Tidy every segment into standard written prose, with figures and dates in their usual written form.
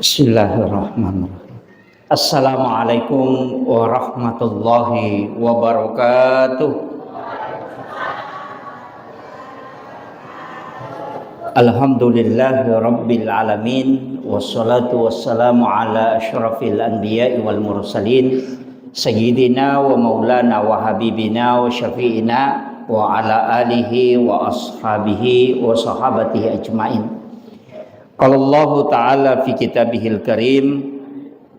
Bismillahirrahmanirrahim. Assalamualaikum warahmatullahi wabarakatuh. Alhamdulillahi rabbil alamin. Wassalatu wassalamu ala asyrafil anbiya'i wal mursalin sayyidina wa maulana wa habibina wa syafi'ina wa ala alihi wa ashabihi wa sahabatihi ajmain. Qala Allah Ta'ala fi kitabihil karim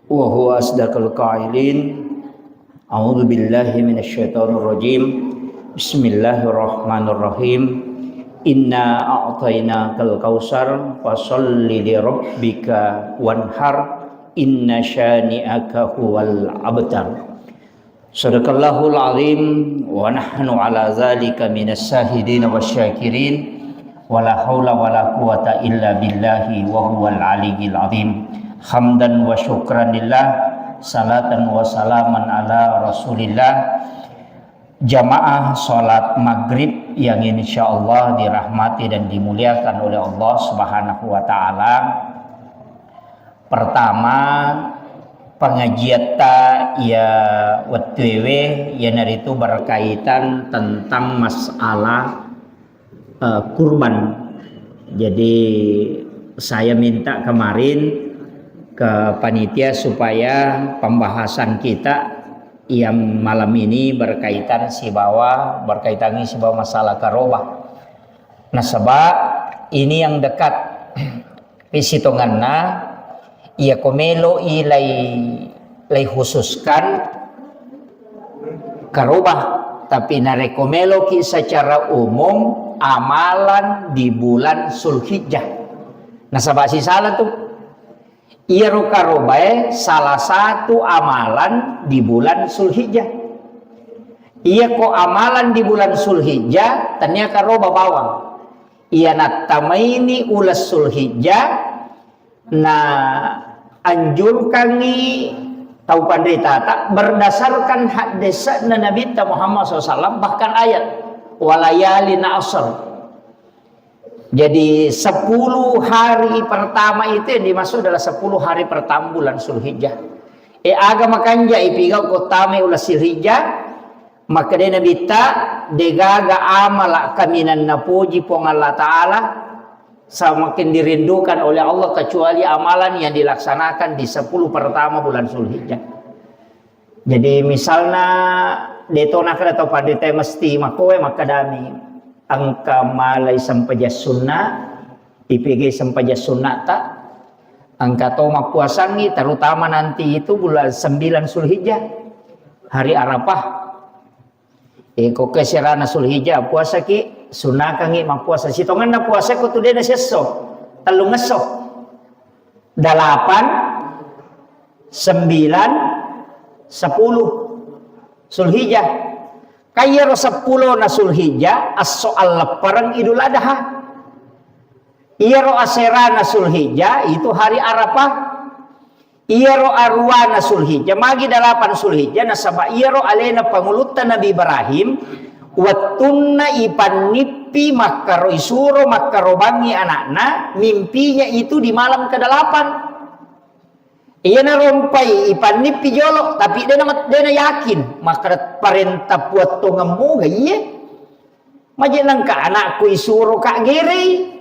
wa huwa asdaqul qailin. A'udzu billahi minasyaitonir rajim. Bismillahirrahmanirrahim. Inna a'tainakal kautsar fasholli li rabbika wanhar inna syani'aka huwal abtar. Shadaqallahul azim wa nahnu ala zalika minas syahidin wasyakirin. Wala haula wala quwata illa billahi wa huwal aliyyil azim. Hamdan wa syukran lillah, salatan wa salaman ala rasulillah. Jamaah salat maghrib yang insyaallah dirahmati dan dimuliakan oleh Allah Subhanahu wa taala. Pertama, pengajian ya wetewe yang itu berkaitan tentang masalah kurban. Jadi saya minta kemarin ke panitia supaya pembahasan kita yang malam ini berkaitan si bawa masalah karobah. Nah sebab ini yang dekat pisitonganna ia komelo ilai khususkan karobah, tapi narekomelo ki secara umum amalan di bulan Zulhijjah. Nah sabasi salah tuh ieu karobae salah satu amalan di bulan Zulhijjah. Iya ko amalan di bulan Zulhijjah tanya karoba bawang. Iya natamaini ulas Zulhijjah na anjurkan ni tahu pandai tata berdasarkan hadis Nabi Muhammad SAW, bahkan ayat walayalina asr. Jadi 10 hari pertama itu yang dimaksud adalah 10 hari pertama bulan Zulhijjah. Agama kanja ipigau kotame ulah Zulhijjah, maka dia Nabi ta degaga amala kaminan napuji pong Allah Ta'ala semakin dirindukan oleh Allah kecuali amalan yang dilaksanakan di 10 pertama bulan Zulhijjah. Jadi misalnya detonakan atau pada mesti makowe makadami angka malai sampaja sunnah IPG sampaja sunnah tak angka toma puasangi terutama nanti itu bulan 9 Zulhijjah hari Arafah. Ko kesirana Zulhijjah puasa ki sunnah kangi mapuasa sitongan na puasa ko tude na seso talung ngeso 8 9 10 Zulhijjah kaya ro 10 na Zulhijjah as-soal lebaran Idul Adha. Iya ro asera na Zulhijjah itu hari Arafah. Iya ro arwa na Zulhijjah magi 8 Zulhijjah nasaba iya ro alena pangulutan Nabi Ibrahim wattunna ipannipi makaro isuro makaro bangi anakna mimpinya itu di malam ke-8. Iya na rompai ipannipi jolo tapi dia na yakin maka parenta puat tongemu iya majenang ka anakku isuro kak gere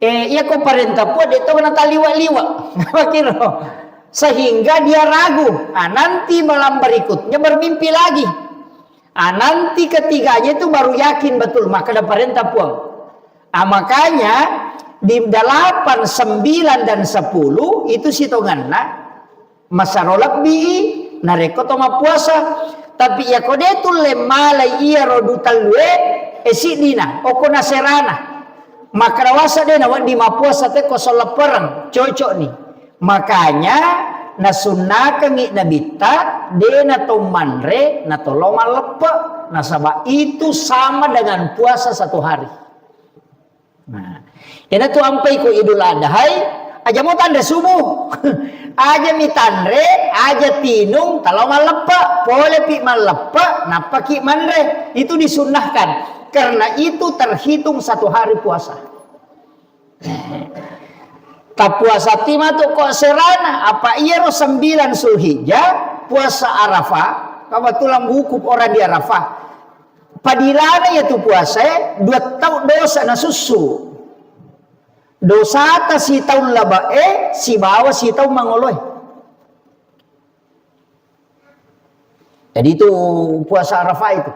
iya ko parenta puat itu na taliwa-liwa makiro sehingga dia ragu nanti malam berikutnya bermimpi lagi. Nanti ketiganya itu baru yakin betul maka ada perintah puang. Makanya di 8, 9 dan 10 itu sitonganna masarolak bi nareko toma puasa tapi ya kode itu lemala iya rodutal we esidina okona serana maka rawasa dena di mapuasa te kosol perang cocok nih. Makanya nasunnakan Nabi ta dena to manre na tolongan lepe nasaba itu sama dengan puasa 1 hari. Nah, ini tuh ampai ko Idul Adha aja mau tanda subuh. Aja mitandre, aja tinung talongan lepe, boleh pi malepe, napa ki manre. Itu disunnahkan karena itu terhitung 1 hari puasa. Tak puasa tima tu kok serana apa iya ro 9 Zulhijjah puasa Arafah kebetulan buku orang di Arafah padilana ya tu puasa 2 tahun dosa na susu dosa ta si tahun labae si bawa si tahun mangoloy. Jadi itu puasa Arafah itu.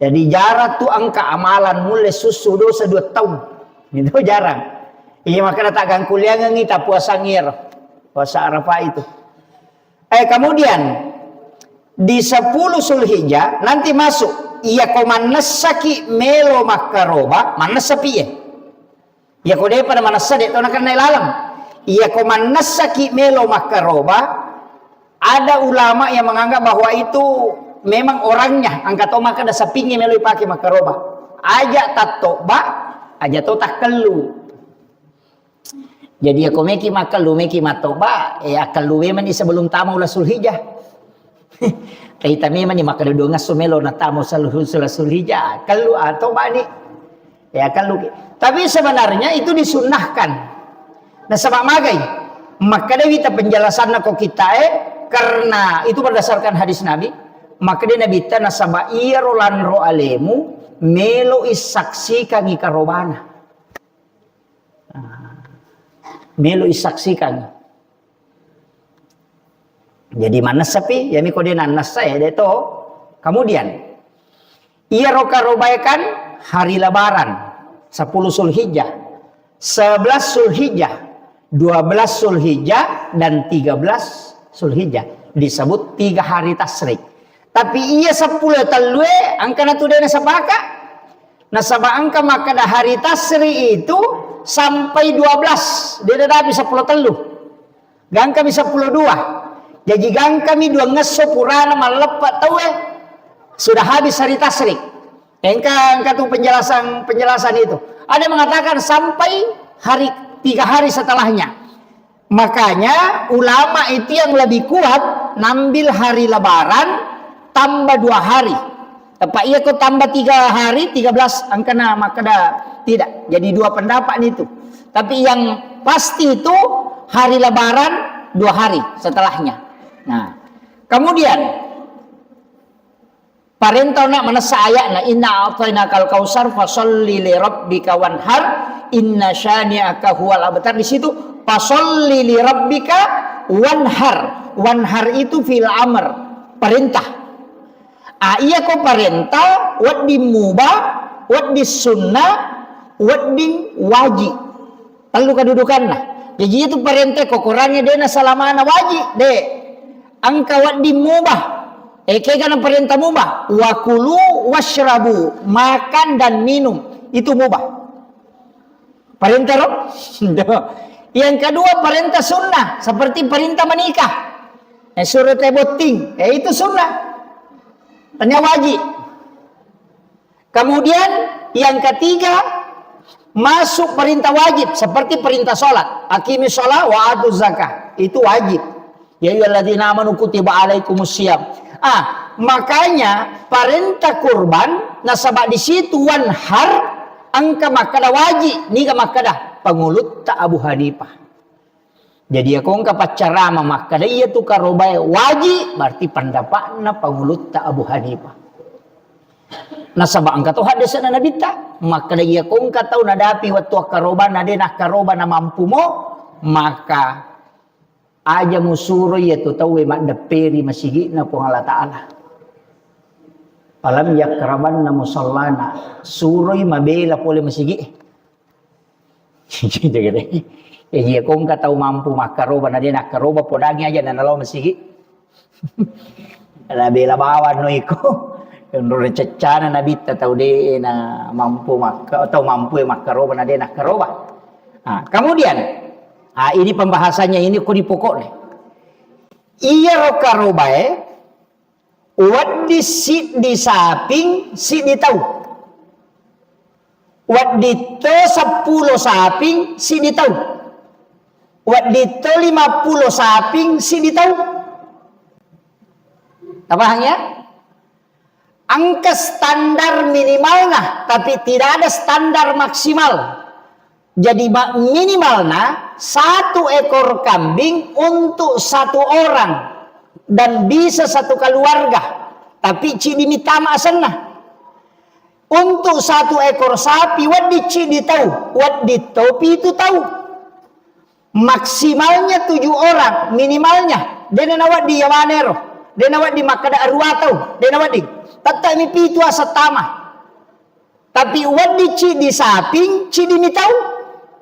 Jadi jarang tuh angka amalan mulai susu dosa 2 tahun. Itu jarang. Iya makanya tak gang kuliah ngita puasa ngir. Puasa Arafah itu. Kemudian di 10 Zulhijjah nanti masuk iya ko manasaki melo makaroba manasapi ya. Iya ko dia pada manasa dek tona kan lalang. Iya ko manasaki melo makaroba ada ulama yang menganggap bahwa itu memang orangnya angkat toma kada sapingi melo pakai makaroba. Aja tatoba aja to takelu. Jadi aku meki makalu meki matoba akalu memang di sebelum tamu ulah Zulhijjah. Kita memang di makalu dongas sumelo na tamu Zulhijjah akalu atau bani. Ya akalu. Tapi sebenarnya itu disunnahkan. Nah sebab magai maka dia kita penjelasan kok kita karena itu berdasarkan hadis Nabi maka dia Nabi ta nasaba irolan ro alemu melo isaksi kangi karobana. Melo isaksikan. Jadi mana sapi? Ya mi kode nanas saya deto. Kemudian ia roka-robaikan hari lebaran 10 Zulhijjah, 11 Zulhijjah, 12 Zulhijjah dan 13 Zulhijjah disebut 3 hari tasrik. Tapi ia 10 talwe angka natu dena sabaka. Nasaba angka maka dah hari tasri itu sampai 12 dia dah bisa 10 telu gang kami 10 2 jadi gang kami 2 ngeso purana malepat tahu sudah habis hari tasrik engka tu penjelasan itu ada mengatakan sampai hari 3 hari setelahnya makanya ulama itu yang lebih kuat nambil hari lebaran tambah 2 hari apa iya kok tambah 3 hari 13 angka maka dah tidak, jadi 2 pendapat itu. Tapi yang pasti itu hari lebaran 2 hari setelahnya. Nah, kemudian parentau nak manasa ayat na inna a'tainakal kausar fasholli li rabbika wanhar inna syani'aka huwal abtar. Di situ fasholli li rabbika wanhar. Wanhar itu fil amr, perintah. Iya kok perintah wat di mubah, wat di sunnah wadding wajib perlu kedudukan lah jadi itu perintah kokorannya dia salamana wajib deh angka wadding mubah karena perintah mubah wakulu washrabu makan dan minum itu mubah perintah roh yang kedua perintah sunnah seperti perintah menikah surat boting itu sunnah tanya wajib kemudian yang ketiga masuk perintah wajib seperti perintah sholat aqimi sholat wa atu zakah itu wajib ya ayyuhalladzina amanu kutiba alaikumusiyam makanya perintah kurban nasabak di situ wanhar angka makada wajib nika makada pengulut ta Abu Hanifah jadi aku angka pacarama makada iya tu karobai wajib berarti pendapatna pengulut ta Abu Hanifah nasaba angka to hadis na Nabi ta maka dia kong katau nadapi waktu karoba nade nak karoba na mampu mo maka aja musuro ya to tahu mak deperi masigi na po Allah taala alam yakraban na musallana suroy mabela pole masigi jadi gede dia kong katau mampu mak karoba nade nak karoba podagi aja na nalaw masigi ala bela bawan no iko Menurut cecana Nabi tahu dia na mampu maka atau mampu makaroba na dia nak karoba. Kemudian ini pembahasannya ini kok di pokok nih. Iya karoba wat di sit di saping sit di tahu. Wat di to 10 saping sit di tahu. Wat di to 50 saping sit di tahu. Apa hanya? Angka standar minimalnya, tapi tidak ada standar maksimal. Jadi minimalnya 1 ekor kambing untuk 1 orang dan bisa 1 keluarga. Tapi cidi mitama asanna. Untuk 1 ekor sapi wadi cidi tahu, wadi topi itu tahu. Maksimalnya 7 orang, minimalnya. Dena wadi yamanero, dena wadi makada arwatau, dena wadi. Tata mi pitu asatama. Tapi wadi cidi sapi, cidi mitau.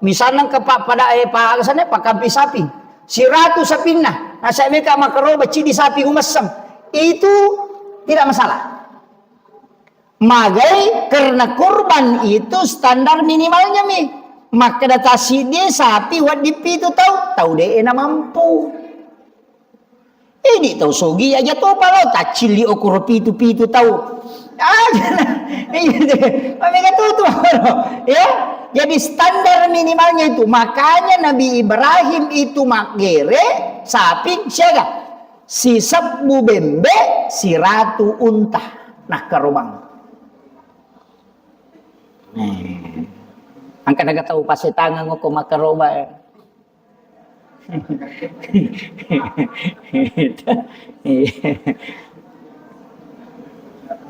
Misalnya pada sana pakampi sapi, si ratu sapinna, nasa mereka makaroba cidi sapi umasam, itu tidak masalah. Magai karena kurban itu standar minimalnya mi, maka datasi dia sapi wadipi itu tahu deh enak mampu. Ini tahu sogi aja tuh apa lo tak cili ukur pitu tahu. Mereka tuh ya. Jadi standar minimalnya itu. Makanya Nabi Ibrahim itu makgere sapi siaga. Si sabu bembe, si ratu unta. Nah kerubang. Angkat agak tahu pasti tangan ngoko makaroba ya.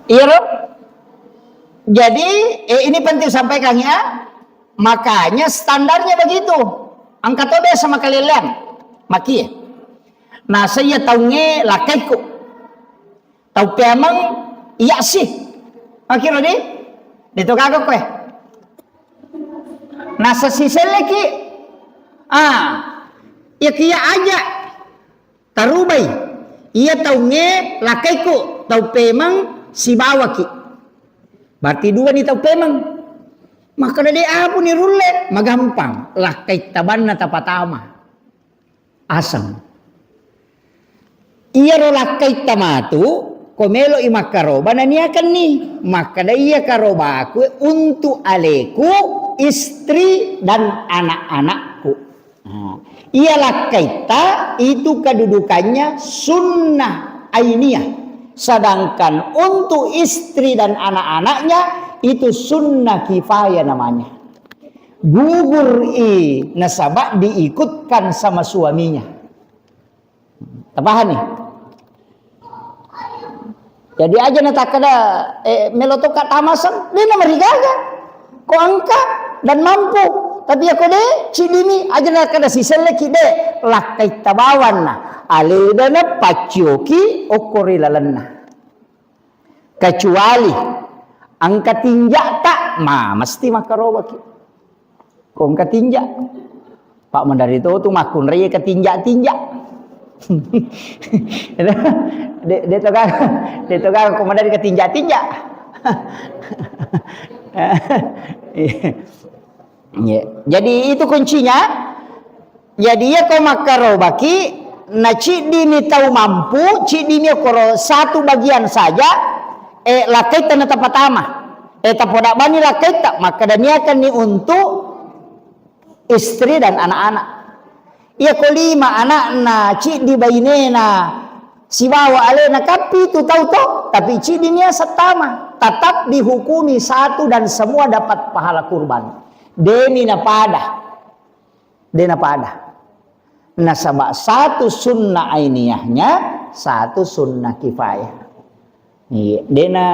Iya loh. Jadi ini penting sampaikan ya. Makanya standarnya begitu. Angkat obe sama kalian. Maki. Nah saya tahu lakaiku. Tahu pemang iya sih. Maki lo di. Dito kagak kue. Nah sesisel lagi. Ya kia aja. Tarubai. Iya tahu lakaiku. Tahu pemang si bawaki. Berarti 2 nih tahu pemang. Maka dari apa nih rulet magampang lah kait taban na tapatama asam iya rolah kait tamatu komelo imakaroba na niya kan ni maka dari iya karoba aku untuk aleku istri dan anak-anakku. Ialah kaita itu kedudukannya sunnah ainiyah, sedangkan untuk istri dan anak-anaknya itu sunnah kifayah namanya. Gugur nasabah diikutkan sama suaminya. Tapahan nih. Jadi aja nata kada melotoka tamasan, dia nama rigaga. Ko angka dan mampu. Tapi aku deh cidimi aja nata kada sisele kide lakai tabawan na. Alidana pacioki okori lalanna. Kecuali angka tinja tak, mesti makaroba ki. Kau angka tinja, Pak Mandari itu tuh makun raya ketinja. Dia tuh kan kau Mandari ketinja. Jadi itu kuncinya. Jadi ya kau makaroba ki, na cidi ni tahu mampu, cidi ni koro 1 bagian saja. Lakai tanah tapatama. Tapodak bani lakai tak maka daniakan ni untuk istri dan anak-anak. Ia ko 5 anak na cik di baine na si bawa ale na kapi tu tahu to tapi cik di nia setama tetap dihukumi 1 dan semua dapat pahala kurban. Demi na pada. Nasabak 1 sunnah ainiyahnya, 1 sunnah kifayah. Dena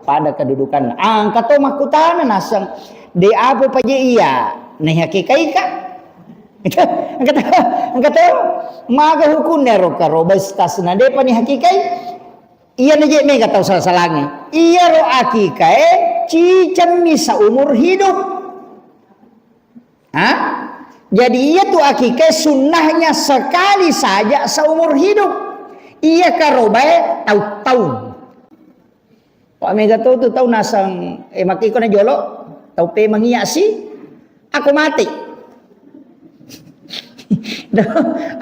pada kedudukan angkat to makutana nasang de apa paje iya nih hakikai ka angkat maga hukunnya roka robestas na de pani hakikai iya neje mega tau salah-salahnya iya ro akikai cican misa umur hidup. Jadi iya tuh akikai sunnahnya sekali saja seumur hidup. Iya karobae tahun. Pak mega tuh tahu nasang maki ko na jolo tahu pe mangiasi aku mati.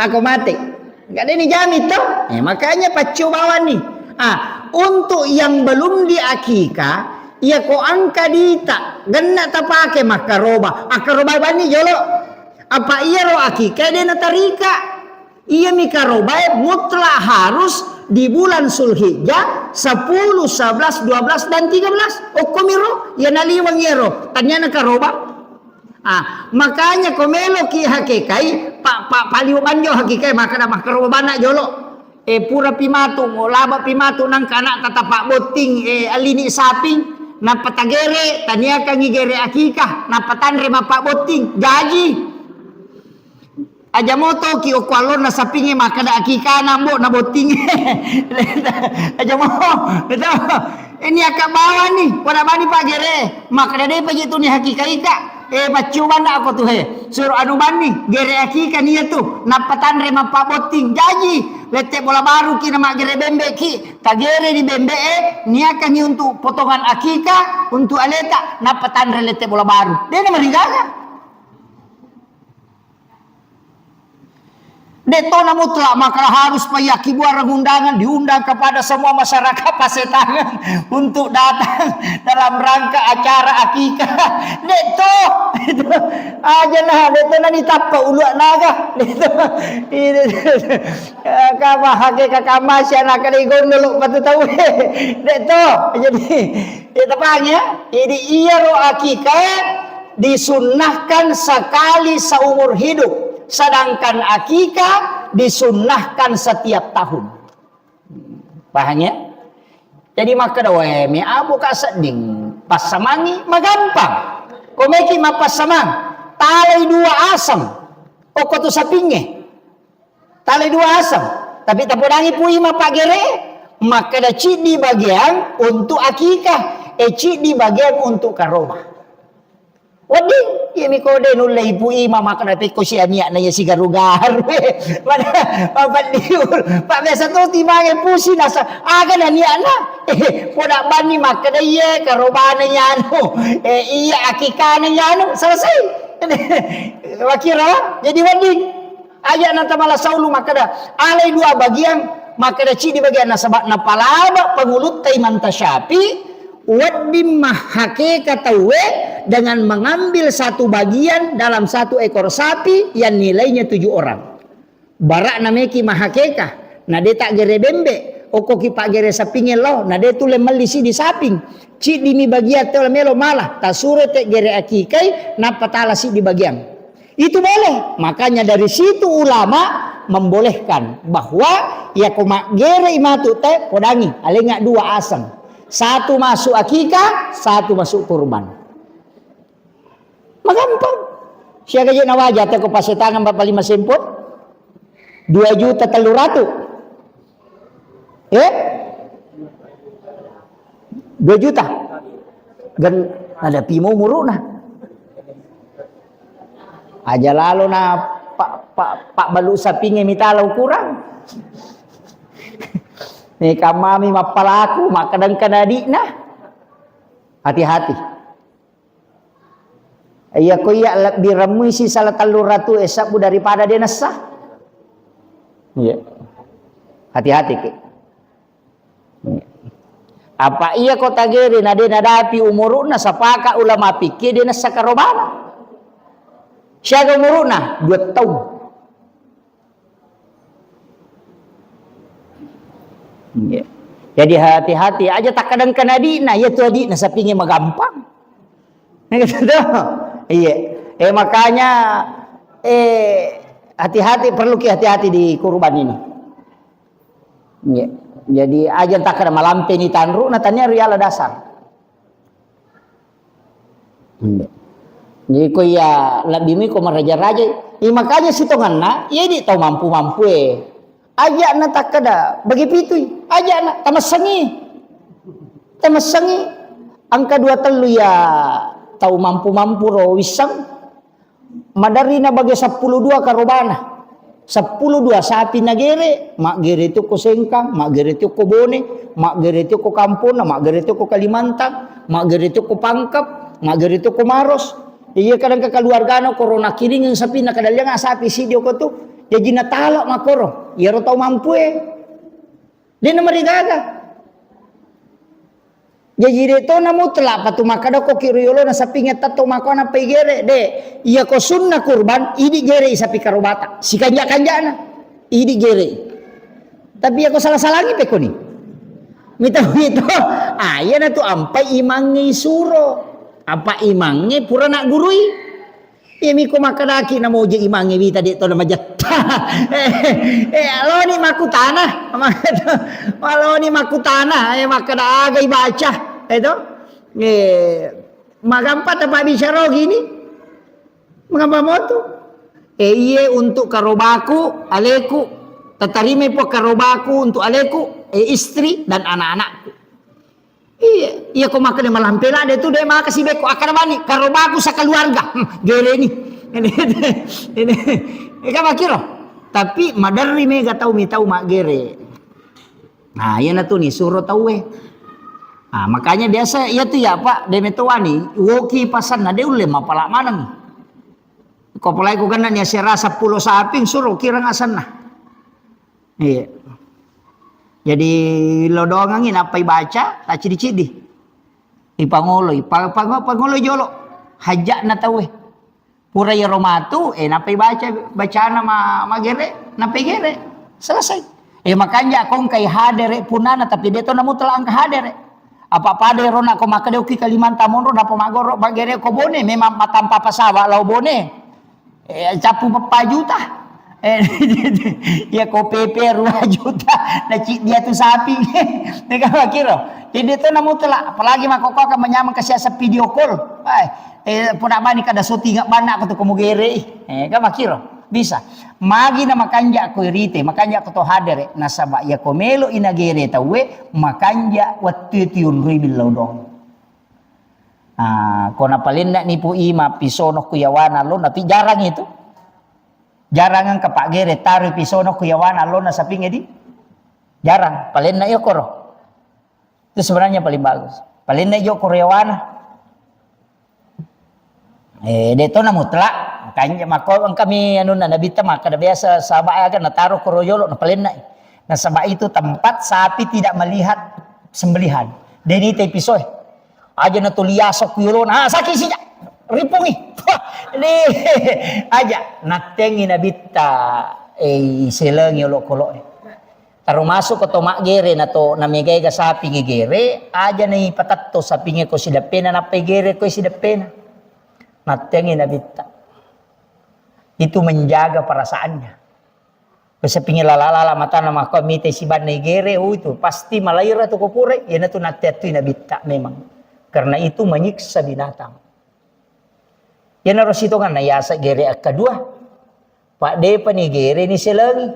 Aku mati. Enggak ada ni jamit tuh. Makanya pacubawan nih. Untuk yang belum diakikah, ya ko angka dita, ganna ta pake makaroba. Akaroba bani jolo. Apa iya ro akikah dia natarika? Iya mikaroba mutlak harus di bulan Zulhijjah 10, 11, 12 dan 13. Okomiro ya naliwang yero. Tanya na karoba. Makanya komelo ki hakikai pak paliuman jo hakikai maka dah makro bana jolo. Pura pimatu laba pimatu nang kana kata pak boting alini saping na patagere tania kang igere akikah na patanre mapak boting gaji. Aja moto ki okwalon na sapinge maka da akikah nambo na boting. Aja mo. Ini akak bawa nih, pada bani pak gere, maka da deh pagi tu ni hakikah ika. Pacuban aku tuh suruh anu bani gere akikah nih tu, napatan rema pak boting jaji, lete bola baru ki nama gere bembe ki, tagere di bembe niakan ni untuk potongan akikah, untuk aleta napatan relete bola baru. Dia nama digaga. Detona mutlak maka harus payaki buarang undangan diundang kepada semua masyarakat Pasetangan untuk datang dalam rangka acara akikah. Deto aja nah deto na ditapa ulu naga deto kama hakika kama si anak kaligon dulu patu tahu deto jadi tepangnya jadi iya ro akikah disunnahkan sekali seumur hidup. Sedangkan akikah disunnahkan setiap tahun. Pahamnya? Jadi maka dawe mi abu ka seding pas samangi magampang. Komeki mapas samang. Talai dua asam. Oko tu sapinge. Talai dua asam. Tapi tapudangi pui mapagere. Maka da cik di bagian untuk akikah. Cik di bagian untuk karomah. Wading, ini kode nulai ibu ima makan tapi ko siya niya na ya si garugar. Pada papat liur, pak biasa tu timangnya pusi nasa aga na niya na. Poda bani makan iya karobana niya no. Iya akikana niya no selesai. Wakira jadi wading. Aja nanti malah saulu makada alai dua bagian makada ci di bagian nasabat napalaba pengulut taimanta syapi. Wadim mahake katawe dengan mengambil satu bagian dalam satu ekor sapi yang nilainya 7 orang. Barak nameki mahakeka. Nah dia tak gere bembe. Oko ki pak gere sapinge lo. Nah dia tule melisi di saping. Cik dimi bagian tole melo malah. Tasure te gere akikai. Napa talasi di bagian. Itu boleh. Makanya dari situ ulama membolehkan. Bahwa ya koma gere imatu te podangi. Alengak 2 asam. Satu masuk akikah, satu masuk kurban. Magampang. Siapa je nawajah te ko Pasetangan Bapak 5 semput. 2.300.000. 2 juta. Gan ada pimo muru nah. Aja lalu na pak balu sapinge mitalau kurang. Nih kamami mapalaku mak kadang-kadang adikna. Hati-hati. Iya ko iya lebih ramui si salah 300 esapu daripada dia nasah. Iya. Hati-hati ke. Apa iya ko tagere na dia nadapi umuruna sapaka ulama pikir dia nasah karobana. Siaga umuruna 2 tahun. Yeah. Jadi hati-hati aja tak kadang kena adina ya tu adina sapinge magampang. Iya. Makanya hati-hati perlu hati-hati di kurban ini. Iya. Jadi aja tak kada malampe ni tanru na tanya riala dasar. Iya. Jadi ko ya lebih mi ko meraja-raja. Makanya sitonganna ya di tau mampu-mampu Aja na tak kada bagi pitui aja na tamasangi angka 2 telu ya tahu mampu ro wisang madari na bagi 10 2 karobana 10 2 sapi nagere mak gere itu ko sengkang mak gere itu ko bone mak gere itu ko kampung mak gere itu ko Kalimantan mak gere itu ko Pangkep mak gere itu ko Maros iya kadang kekeluargano korona kiring yang sapi na kadaliang sapi si dio ko tu jadi natalak makoro, ya tau mampu dia nama digaga. Jadi itu namu telah patu makada ko kiriyolo na sapinge tato makona paigere de, iya ko sunna kurban, idi gere sapi karobata, si kanja-kanjana, idi gere. Tapi aku salah-salangi peko ni. Mito, iya na tu ampai imangi suro, apa imangi pura nak gurui. Imi ko makadaki na mo di imangi wita dito na majat. Alo ni makutana. Alo ni makutana. Makadaagay baca. Ito. Magampat apa bicara gini. Mengapa mo to? Iye untuk karobaku, aleku. Tatarime po karobaku untuk aleku, istri dan anak-anakku. Iya ko makan malampela de tu de makasibe ko akan bani karobaku sa keluarga. Gere ni. Ini ka makiro. Tapi madarri me ga tau mi tau mak gere. Nah, iya na tu ni suruh tau Nah, makanya biasa iya tu ya Pak de metowani woki pasan na de ule mapala manang. Ko palai ko kana nya serasa 10 saping suruh kira ngasan na. Iya. Jadi lodongangin apa baca tak cidi-cidi. Ipangulo jolo. Hajak na tawe. Pura ya romatu napai bacaan magere napai gere. Selesai. Makanya kong kay hadere punana tapi dia to namu telang ka hadere. Apa-apa de rona ko makadeu ki Kalimantan monro dapo magoro bagere ko bone memang matampa pasawa lau bone. Capu 4 juta. Ya ko PP 2 juta na dia tu sapi. Teka makiro. Jadi tu namu telah apalagi makoko ka menyamang kasi sa video call. Puna bani kada suti nga bana ko to kumugere. Ka makiro. Bisa. Magi na makanja ko irite, makanja ko to hadere nasaba ya ko melo inagere tawe makanja wattitiun ribil lodong. Ko napalinda ni po ima pisono kuyawana lo napi jarang itu. Jarang ang kapak gere taruh pisono kuyawana lo na sa pingedi. Jarang. Palin na iyo koro. Itu sebenarnya paling bagus. Palin na iyo kuyawana. Dito na mutlak. Makanya mako ang kami nabita maka biasa sabay akan nataruh koroyolo na palin na. Na sabay itu tempat sapi tidak melihat sembelihan. Deni te pisoy. Aja na tuliasok kuyolo na sakit siya. Ripungi. Aja natengi nabita selengi lo-kolo. Taru masuk ke tomak gere na to namigay ka sapi gere aja na ipatatto sapi ko sidapena na gere ko sidapena. Natengi nabita. Itu menjaga perasaannya. Bisa pingin lalala mata nama komite si ban gere itu pasti malaira to kopure yana to natetu nabita memang. Karena itu menyiksa binatang. Yan harus itu kan nayasa gere kedua. Pak de pa ni gere ni selengi.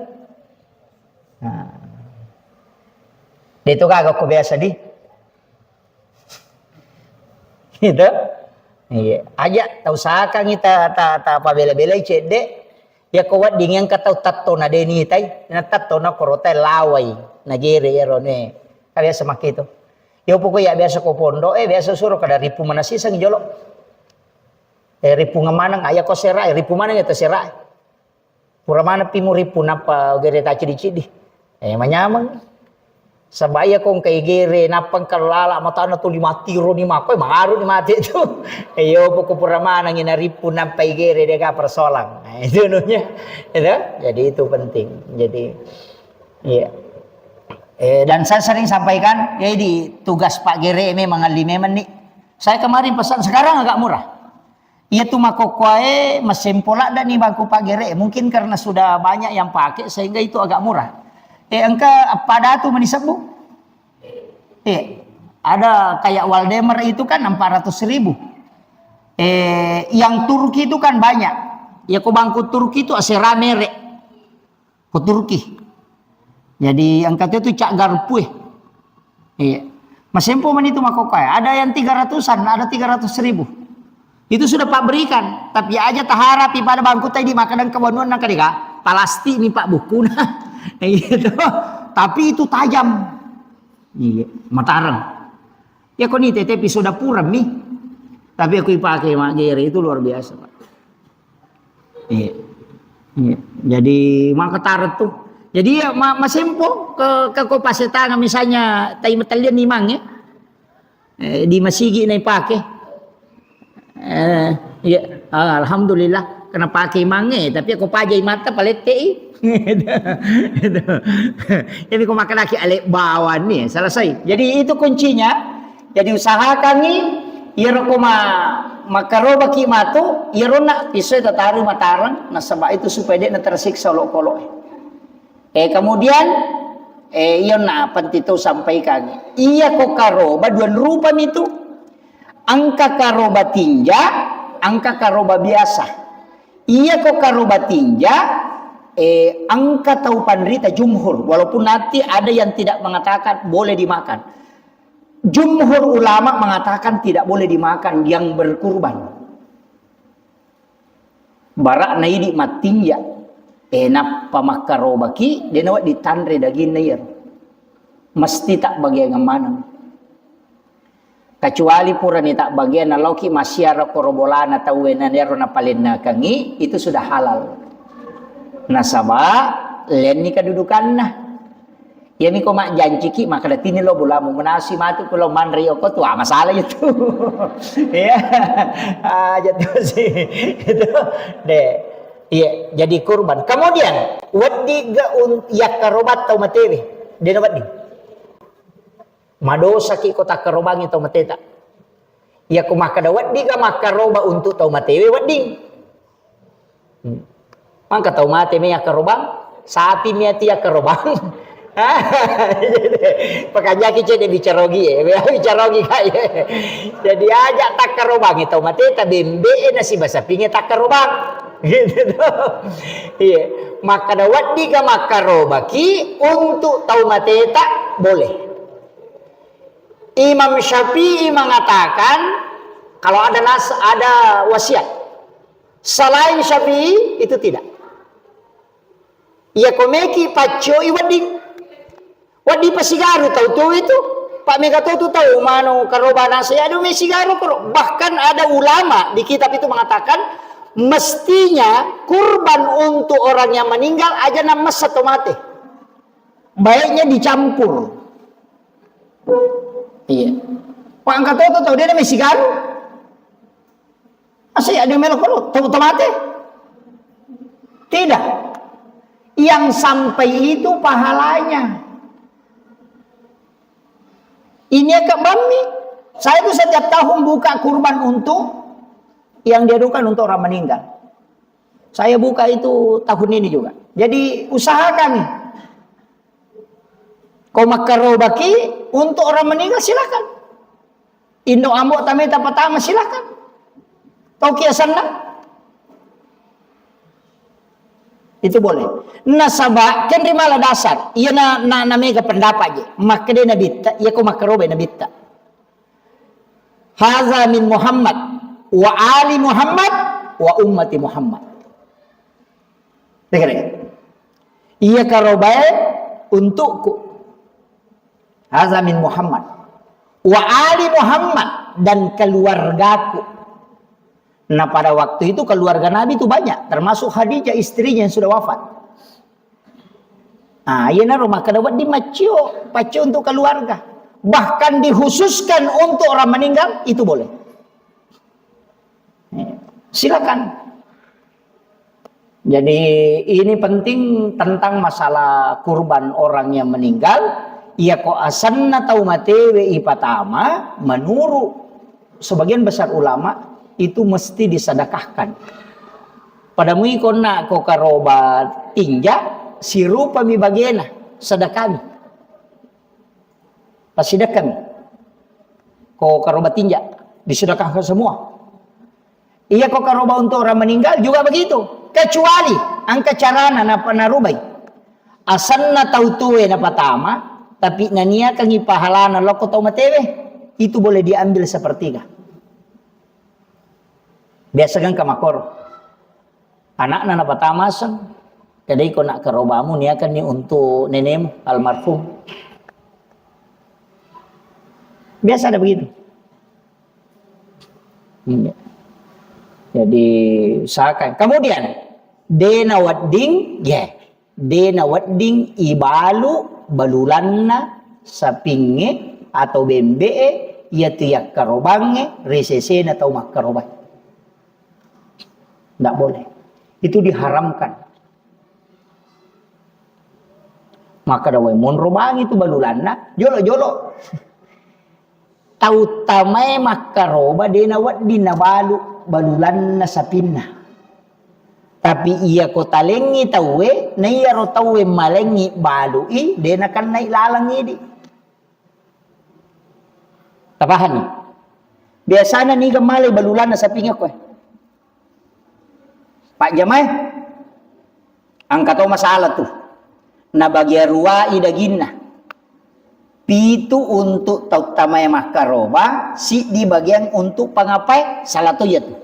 Dito kagak ko biasa di. Gitu. Iya, aja tau saka kita ta pabela-bela cede. Ya kuat dingin katau tatto na deni tay. Na tatto na korotai laway na gere erone. Kaya semak itu. Yo pokok ya biasa ko pondo biasa suruh kada ripu manasisang jolo. Ripu ngamanang aya ko serai ripu mana eta serai pura mana pimu ripu napa gere ta cidi-cidi manyamang sabaya kong kay gere napang kalala mata na to 5 tiro ni mako mangaru ni mati itu yo poko pura mana ngina ripu napa gere deka persolang itu nunya itu jadi itu penting jadi iya dan saya sering sampaikan ya di tugas Pak Gere memang alimeman nih saya kemarin pesan sekarang agak murah. Ia tuh makokwae mesempola dan nih bangku Pak Gere. Mungkin karena sudah banyak yang pakai sehingga itu agak murah. Engka pada tuh menisabu. Ada kayak Waldemar itu kan 400.000. Yang Turki itu kan banyak. Ya ko bangku Turki itu asera merek. Ko Turki. Jadi angkatnya itu cak garpu. Masempo man itu makokwae. Ada yang 300-an, ada 300.000. Itu sudah Pak berikan, tapi aja taharapi pada bangku tadi makanan kebanuan nak kadika palasti nih Pak buku nah. Gitu. Tapi itu tajam. Iya, matarang. Ya kok nih tete episode puram nih. Tapi aku pakai Mak Gere itu luar biasa, Pak. Iya. Iya. Jadi maka tarat tuh. Jadi ya masempo ke kopaseta misalnya tai metalian nih mang ya. Di Masigi nih pakai. Ya, alhamdulillah kena pakai mange tapi aku pajai mata palete jadi aku makan lagi alek bawan nih selesai jadi itu kuncinya jadi usahakan nih ya makaroba ki matu irona pisau tataru matarang nasaba itu supaya dia tersiksa kolok. Kemudian iyon na pantito sampaikan. Iya ko karoba dua rupa itu. Angka karoba tinja, angka karoba biasa. Iya ko karoba tinja, angka tau panrita jumhur. Walaupun nanti ada yang tidak mengatakan boleh dimakan. Jumhur ulama mengatakan tidak boleh dimakan yang berkurban. Barak naidi matinja. Enak pamakaroba ki, denawat ditandre daging nair. Mesti tak bagian mana. Kecuali pura ni tak bagian na lauki masyara korobolana tawena nero na palena kangi itu sudah halal. Nasaba len ni kedudukan nah. Ya mi ko mak janji ki maka datini lo bulamu menasi matu pulau manri oko tu masalah itu. Ya. Jatuh sih. Itu deh. Iya, jadi kurban. Kemudian wadi ga ya karobat tau matewe. Dia dapat ni. Madosa ki kota karobangi tau mateta. Ya ku makada wadi ga makaroba untuk tau matewe wadi. Mangka tau mate me ya karobang, sapi me ya karobang. Pakanya kice de bicarogi bicarogi kaya. Jadi ajak tak karobangi tau mateta bembe nasi basa pinge tak karobang. Gitu tuh. Iya, maka dawat diga makaroba ki untuk tau mateta boleh. Imam Syafi'i mengatakan kalau ada wasiat selain Syafi'i itu tidak. Ia komeki pacoi wadi pasigaru tahu tuh itu Pak Mega tahu mano karoba nasi aduh mesigaru karo. Bahkan ada ulama di kitab itu mengatakan mestinya kurban untuk orang yang meninggal aja nama satu mate. Baiknya dicampur. Iya. Pak angkat tahu dia namanya sigaru. Asal ada melok tahu mate? Tidak. Yang sampai itu pahalanya. Ini agak bami. Saya tuh setiap tahun buka kurban untuk yang diadukan untuk orang meninggal. Saya buka itu tahun ini juga. Jadi usahakan nih. Kau makarobaki untuk orang meninggal silakan. Indo ambok tameta pertama silakan. Kau kiasan itu boleh. Nasabah kan malah dasar. Ia na mega pendapat je. Maka dia nabita. Ia kau makaroba nabita. Haza min Muhammad wa ali Muhammad wa ummati Muhammad. Dengar. Ia karoba untukku. Haza min Muhammad wa ali Muhammad dan keluargaku. Nah pada waktu itu keluarga Nabi itu banyak, termasuk Khadijah istrinya yang sudah wafat. Nah, ia na rumah kedawat di macio untuk keluarga. Bahkan dikhususkan untuk orang meninggal itu boleh. Silakan. Jadi ini penting tentang masalah kurban orang yang meninggal. Ia ko asanna tau matewe ipatama menurut sebagian besar ulama itu mesti disedekahkan. Pada mui kona ko karoba tinja sirupa mi bagena sedekah. Pasidekah. Ko karoba tinja disedekahkan semua. Iya ko karoba untuk orang meninggal juga begitu. Kecuali angka carana napa narubai. Asanna tau tuwe na patama tapi nania kangi pahalana loko tau matewe itu boleh diambil sepertiga. Biasa kan kamakor anak nana patamasan kadai ko nak karobamu ni akan ni untuk nenekmu almarhum. Biasa ada begitu. Jadi usahakan. Kemudian dena wadding dena wadding ibalu balulanna sapinge atau bembe ia tiak karobange resesena atau makarobah. Tidak boleh. Itu diharamkan. Maka dawai mon robang itu balulanna jolo-jolo. Tau tamay makaroba de nawat di nabalu balulan na sapinna. Tapi iya ko talengi tawe na iya ro tawe malengi balu de na kan na ilalangi di. Tapahan ni. Biasa na ni gamali balulan na sapinga ko. Pak Jamay, ang kataw masalah tuh. Na bagya ruwa idagina. Pitu untuk tamay makaroba, si di bagian untuk pangapai salatu ya tuh.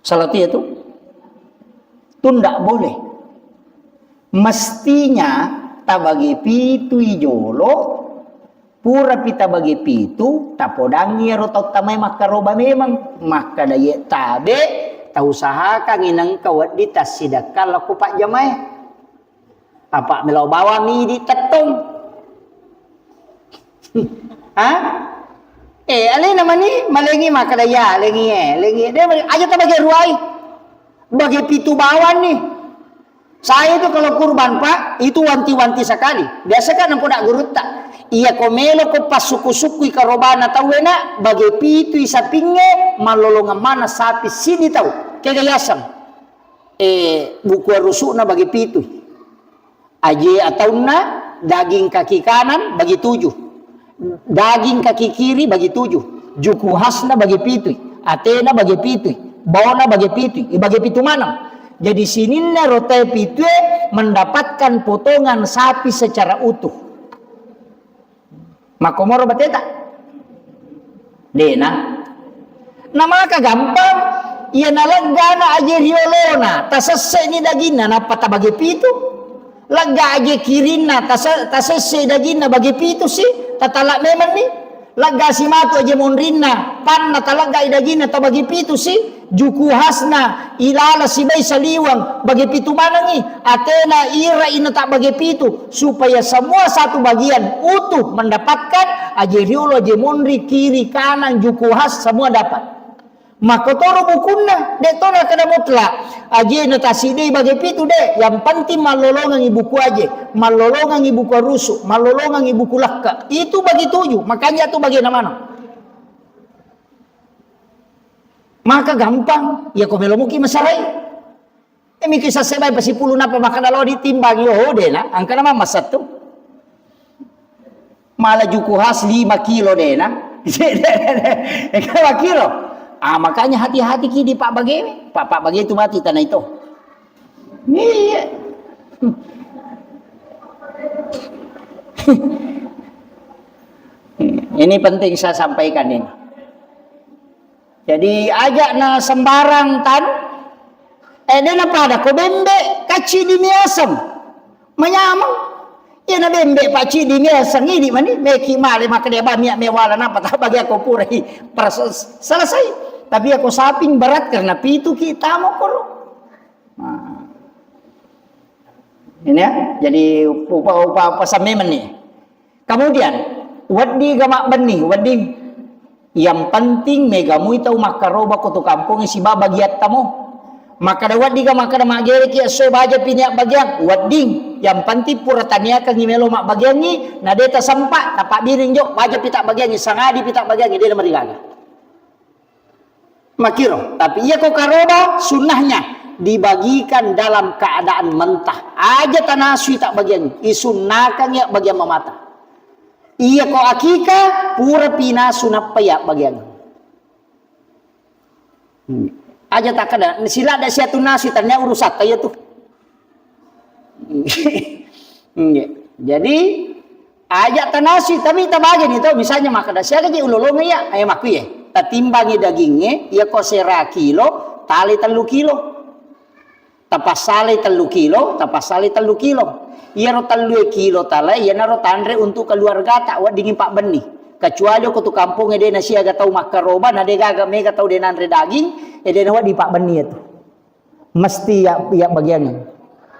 Salatu ya tuh. Itu ndak boleh. Mestinya tabagi pitu ijolo, pura pita bagi pitu, tapodangi rotot tamay makaroba memang. Maka daya tabe, tau usahakan inang kawat di tas sidakal aku Pak Jamay. Apa melau bawa mi di tetong. Ha? Alin naman ni malengi makadaya, lengi. Dia aja tak bagi ruai. Bagi pitu bawan nih. Saya itu kalau kurban Pak, itu wanti-wanti sekali. Biasa kan aku nak gurut tak. Iya komelo ko pas suku-suku ikarobana tahu enak bagi pitu isapinge malolongan mana sapi sini tahu. Kegayasam. Buku rusuk na bagi pitu. Aje atau na daging kaki kanan bagi 7. Daging kaki kiri bagi 7. Juku hasna bagi pitu. Atena bagi pitu. Bawana bagi pitu. Bagi pitu mana? Jadi sininna rote pitu mendapatkan potongan sapi secara utuh. Makomoro bateta. Dena. Nama ka gampang. Ia nalaggana aje riolona. Tasase ni dagina napata bagi pitu. Laga aja kirina tasese dagina bagi pitu sih tatalak memang nih laga si matu aja monrina pan natalaga dagina ta bagi pitu sih juku hasna ilala si bay saliwang bagi pitu mana nih atena ira ina tak bagi pitu supaya semua satu bagian utuh mendapatkan aja riolo aja monri kiri kanan juku has semua dapat. Makotoro bukunna dek tona kada mutlak aje natasi deh bagi pitu deh yang penting malolongan ibuku aja malolongan ibuku rusuk malolongan ibuku lakka itu bagi 7 makanya tuh bagi mana maka gampang ya kau melomuki masarai mikir sasebay pasi puluh napa maka dalo ditimbang yo deh na angka nama masat tuh malah juku has 5 kilo deh na 5 kilo. Makanya hati-hati kini Pak Bagi. Pak Bagi itu mati tanah itu. Iya. Ini penting saya sampaikan ini. Jadi ajak na sembarang tan. Dia na pada ko bembe kaci di miasam. Menyamang. Ya na bembe paci di miasam ini mani meki male maka dia ba miak mewala napa tak bagi aku purai. Selesai. Tapi aku saping berat karena pitu kita mau koro. Nah. Ini ya, jadi upa samemen nih. Kemudian, wadi gamak benih, wadi yang penting megamu itu makaroba kutu kampung si baba giat tamu. Maka ada wadi gamak kada magere ki so baja pinyak bagian wadi yang penting pura tania kan ngimelo mak bagian ni na deta sempat tapak biring jok baja pitak bagian ni sangadi pitak bagian ni dia merigaga. Makiro, tapi ia kok karoba sunnahnya dibagikan dalam keadaan mentah. Aja tanasui tak bagian isunnakan ya bagian memata. Ia kok akika pura pina sunap payak bagian. Aja tak ada sila ada siatu nasi tanya urusat kaya tuh. Jadi aja tanasi tapi tak bagian itu misalnya makan nasi aja ulolong ya ayam aku ya. Tatimbangi dagingnya, ia kok 1 kilo, tali 3 kilo. Tapas sale 3 kilo, tapas sale 3 kilo. Ia ro 3 kilo tala, ia naro tandre untuk keluarga tak wad dingin Pak Benih. Kecuali aku tu kampungnya dia nasi agak tahu makaroba, nade gaga mega tahu dia nandre daging, dia nawad di Pak Benih itu. Mesti ya bagiannya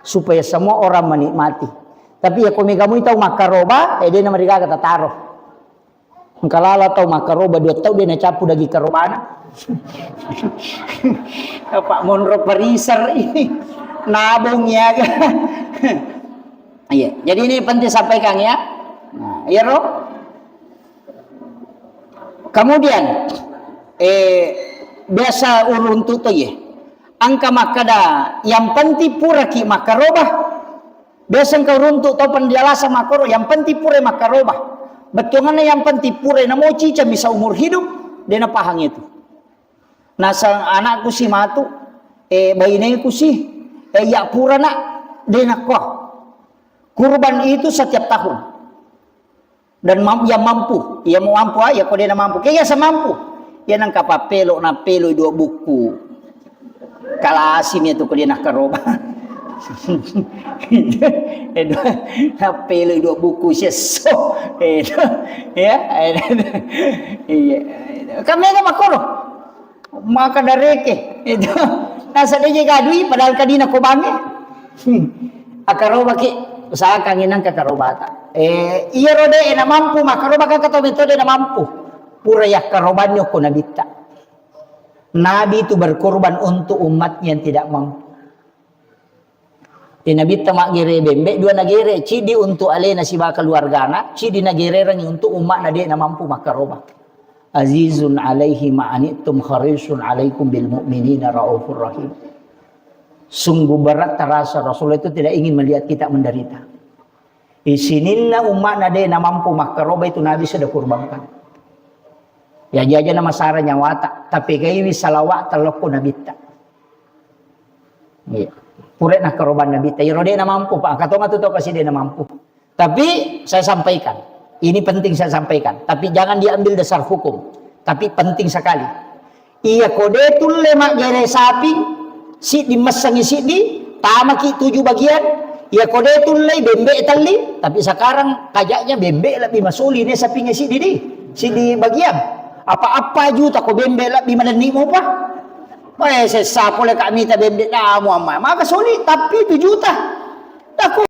supaya semua orang menikmati. Tapi ya kau megamu tahu makaroba, dia nama dia gaga taruh. Kalala tahu makaroba 2 tahun dia nak capu dagi karobana. Pak Monro Pariser ini nabungnya. Iya, jadi ini penting sampaikan ya. Nah, iya roh. Kemudian biasa urun tuto ye. Angka makada yang penting pura ki makarobah. Biasa kau runtuk tau penjelasan makaro yang penting pura makarobah. Betulnya yang penting pura na mau cica bisa umur hidup dia na pahang itu. Nah sang anakku si matu bayinya si ya pura nak dia nak kok. Kurban itu setiap tahun. Dan yang mampu, ia mau mampu aja kalau dia na mampu. Kaya semampu. Ia nang kapapelo na pelo 2 buku. Kalasin itu kalau dia nak karoba. Napelo 2 buku siya so. Ya. Kami na makoro. Maka dareke. Itu nasa dia gadui padahal kadina ko bangi. Akaroba ki usahakan inang kakarobata. Iya rode na mampu makaroba ka kato metode na mampu. Pura ya karobanyo ko nabita. Nabi itu berkorban untuk umatnya yang tidak mampu. Nabita magire bembe dua nagire cidi untuk alena si bakal keluargana, cidi nagire rangi untuk umat na dia na mampu makaroba. Azizun alaihi ma'anitum kharisun alaikum bil mu'minina raufur rahim. Sungguh berat terasa Rasulullah itu tidak ingin melihat kita menderita. Isininna umat na dia na mampu makaroba itu Nabi sudah kurbankan. Ya jaja nama sara nyawata tapi kayak salawat teloko nabita. Iya. Puret nak keroban nabita. Ya rode na mampu Pak. Katong atuh tau kasih dia na mampu. Tapi saya sampaikan. Ini penting saya sampaikan. Tapi jangan diambil dasar hukum. Tapi penting sekali. Iya kode tu lemak jere sapi si dimesangi si di tamaki 7 bagian. Iya kode tu le bembe tali. Tapi sekarang kajaknya bembe lebih masuli ni sapinya si di bagian. Apa-apa juta ko bembe lah di mana ni mo pa. Saya sapo le kami ta bembe na mo amma. Maka sulit tapi 7 juta. Aku